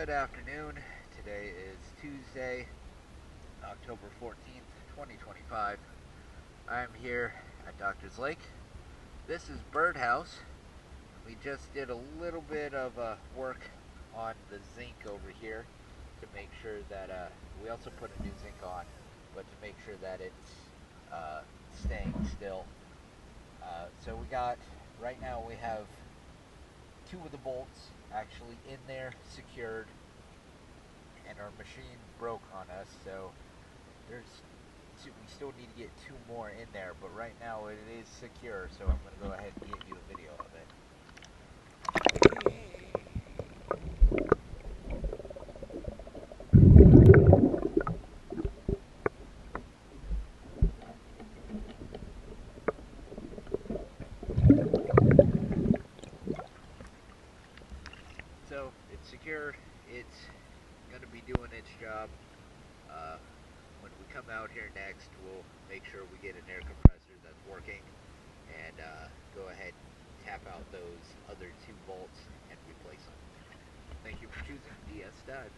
Good afternoon. Today is Tuesday, October 14th, 2025. I'm here at Doctor's Lake. This is Birdhouse. We just did a little bit of work on the zinc over here to make sure that we also put a new zinc on, but to make sure that it's staying still. So right now we have two of the bolts actually in there secured, and our machine broke on us, so we still need to get two more in there, but right now it is secure, so I'm going to go ahead and get you a video of it. So it's secure, it's going to be doing its job. When we come out here next, we'll make sure we get an air compressor that's working and go ahead and tap out those other two bolts and replace them. Thank you for choosing DS Dive.